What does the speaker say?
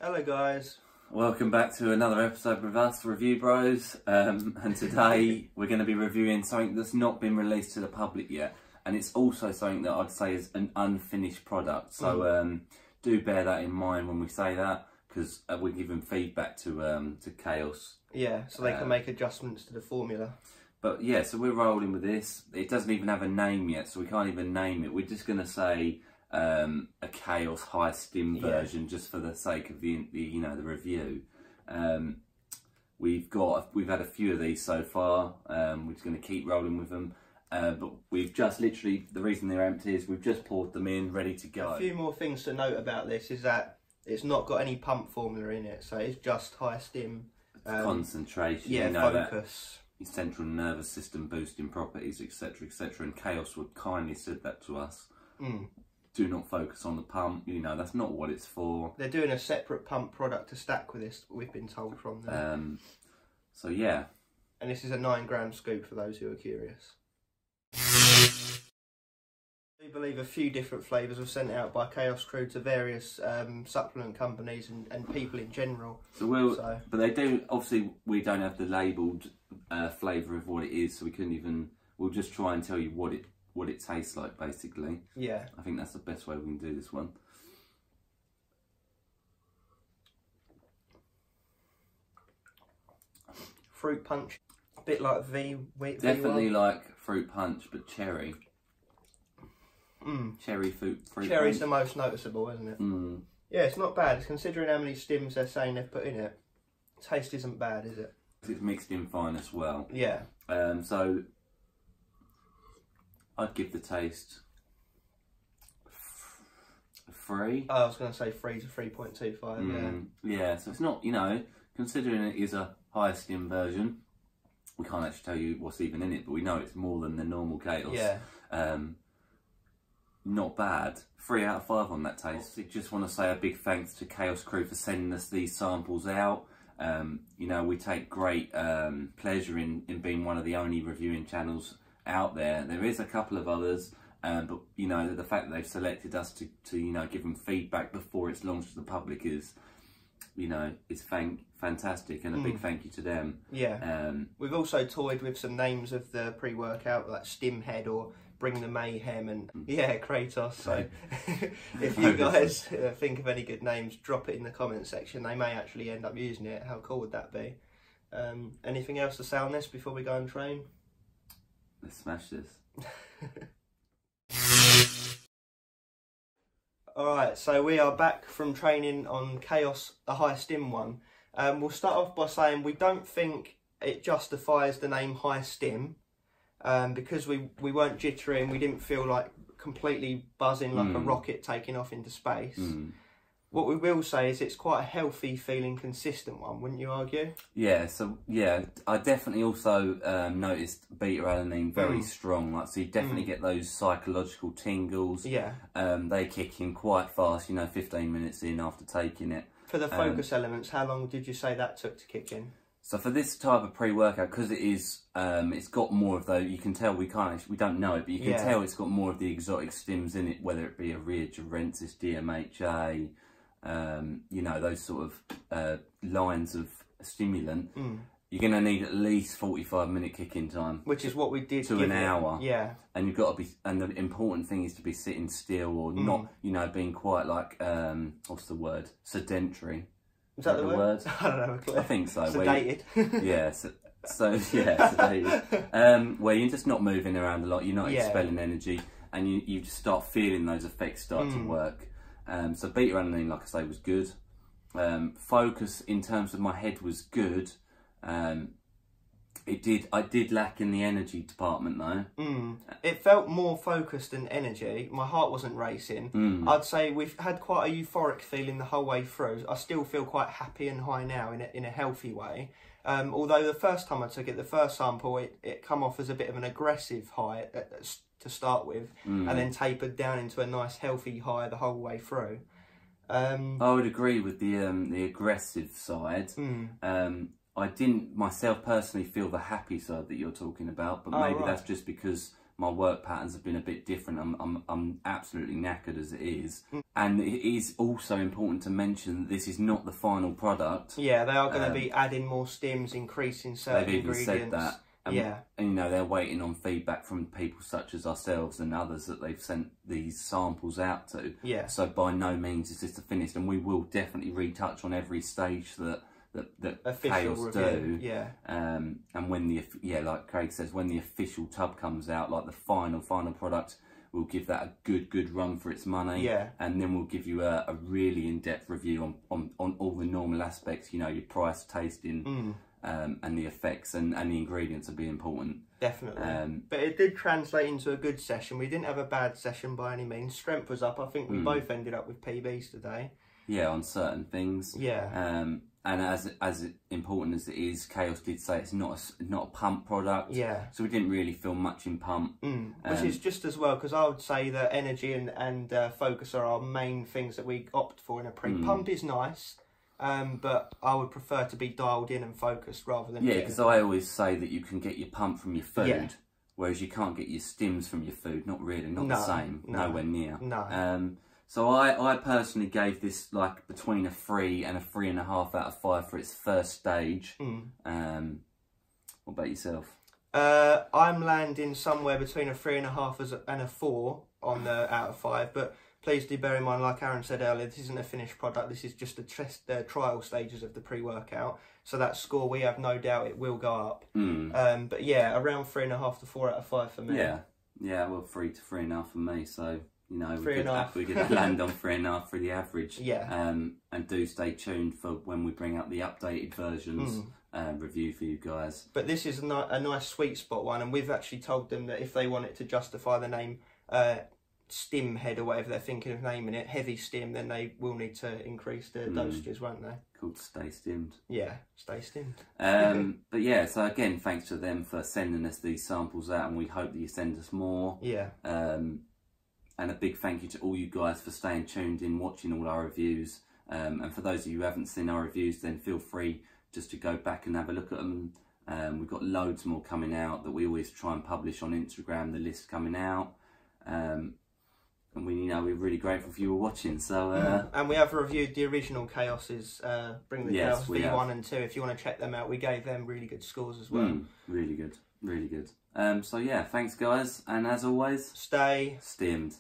Hello guys. Welcome back to another episode with us, Review Bros. And today we're going to be reviewing something that's not been released to the public yet. And it's also something that I'd say is an unfinished product. So do bear that in mind when we say that, because we're giving feedback to Chaos. Yeah, so they can make adjustments to the formula. But yeah, so we're rolling with this. It doesn't even have a name yet, so we can't even name it. We're just going to say a Chaos high stim version, just for the sake of the review. We've had a few of these so far. We're just going to keep rolling with them. But we've just literally, the reason they're empty is we've just poured them in, ready to go. A few more things to note about this is that it's not got any pump formula in it, so it's just high stim. Concentration, yeah, focus. Your central nervous system boosting properties, etc, etc. And Chaos would kindly said that to us. Do not focus on the pump, that's not what it's for. They're doing a separate pump product to stack with this, we've been told from them. So yeah. And this is a 9-gram scoop for those who are curious. I believe a few different flavours were sent out by Chaos Crew to various supplement companies and people in general. But they do, obviously we don't have the labelled flavour of what it is, so we'll just try and tell you what it tastes like, basically. Yeah. I think that's the best way we can do this one. Fruit punch, a bit like Definitely V1. Like fruit punch, but cherry. Cherry fruit Cherry's punch. the most noticeable, isn't it? Yeah, it's not bad. Considering how many stims they're saying they've put in it, taste isn't bad, is it? It's mixed in fine as well. Yeah. So I'd give the taste 3. I was going to say 3 to 3.25, yeah. Yeah, so it's not, considering it is a high stim version, we can't actually tell you what's even in it, but we know it's more than the normal Chaos. Yeah. Not bad. 3 out of 5 on that taste. I just want to say a big thanks to Chaos Crew for sending us these samples out. We take great pleasure in being one of the only reviewing channels out there. There is a couple of others, but the fact that they've selected us to give them feedback before it's launched to the public is fantastic, and a big thank you to them. Yeah. We've also toyed with some names of the pre-workout, like Stim Head or Bring the Mayhem, and Kratos. So if you guys think of any good names, drop it in the comment section. They may actually end up using it. How cool would that be? Anything else to say on this before we go and train? Let's smash this. Alright, so we are back from training on Chaos, the high stim one. We'll start off by saying we don't think it justifies the name high stim, because we weren't jittery and we didn't feel like completely buzzing like a rocket taking off into space. What we will say is it's quite a healthy feeling, consistent one, wouldn't you argue? Yeah, so yeah, I definitely also noticed beta alanine very strong, so you definitely get those psychological tingles. Yeah. They kick in quite fast, 15 minutes in after taking it. For the focus elements, how long did you say that took to kick in? So for this type of pre-workout, because it is, it's got more of those, you can tell we don't know it, but you can tell it's got more of the exotic stims in it, whether it be a Ria Jurensis, DMHA, those sort of lines of stimulant. You're going to need at least 45-minute kick-in time, which is what we did to an hour. Yeah, and you've got to be. And the important thing is to be sitting still, or not, being quite like what's the word? Sedentary. Is that the word? I don't know. I think so. Sedated. Sedated. Where you're just not moving around a lot. You're not expelling energy, and you just start feeling those effects start to work. So beta alanine, like I say, was good. Focus in terms of my head was good. I did lack in the energy department though. It felt more focused than energy. My heart wasn't racing. I'd say we've had quite a euphoric feeling the whole way through. I still feel quite happy and high now in a healthy way. Although the first time I took it, the first sample, it come off as a bit of an aggressive high to start with, and then tapered down into a nice healthy high the whole way through. I would agree with the aggressive side. I didn't myself personally feel the happy side that you're talking about, but maybe that's just because my work patterns have been a bit different. I'm absolutely knackered as it is. And it is also important to mention that this is not the final product. Yeah, they are going to be adding more stims, increasing certain they've even ingredients. said that. And, and you know, they're waiting on feedback from people such as ourselves and others that they've sent these samples out to. Yeah. So by no means is this the finished, and we will definitely retouch on every stage that Chaos do. Yeah. And when the like Craig says, when the official tub comes out, like the final product, we'll give that a good run for its money. Yeah. And then we'll give you a really in-depth review on all the normal aspects. You know, your price, tasting. And the effects and the ingredients will be important. Definitely. But it did translate into a good session. We didn't have a bad session by any means. Strength was up. I think we both ended up with PBs today. Yeah, on certain things. Yeah. And as important as it is, Chaos did say it's not a pump product. Yeah. So we didn't really feel much in pump. Which is just as well, because I would say that energy and focus are our main things that we opt for in a pre. Pump is nice. But I would prefer to be dialed in and focused rather than... Yeah, because I always say that you can get your pump from your food, whereas you can't get your stims from your food. Not really, not the same, nowhere near. No. So I personally gave this like between a 3 and a 3.5 out of 5 for its first stage. What about yourself? I'm landing somewhere between a 3.5 and a 4 on the out of 5, but... Please do bear in mind, like Aaron said earlier, this isn't a finished product. This is just the trial stages of the pre-workout. So that score, we have no doubt it will go up. But yeah, around 3.5 to 4 out of 5 for me. Yeah, well, 3 to 3.5 for me. So you know, we could land on 3.5 for the average. Yeah. And do stay tuned for when we bring up the updated versions. Review for you guys. But this is a nice sweet spot one, and we've actually told them that if they want it to justify the name. Stim head or whatever they're thinking of naming it, heavy stim, then they will need to increase the dosages, won't they? Called Stay Stimmed. Yeah, stay stimmed. But yeah, so again, thanks to them for sending us these samples out, and we hope that you send us more. Yeah. And a big thank you to all you guys for staying tuned in, watching all our reviews. And for those of you who haven't seen our reviews, then feel free just to go back and have a look at them. We've got loads more coming out that we always try and publish on Instagram, the list coming out. And we're really grateful for you all watching. So and we have reviewed the original Chaoses, Bring the Chaos V1 and 2. If you want to check them out, we gave them really good scores as well. Really good. So yeah, thanks guys, and as always, stay stimmed.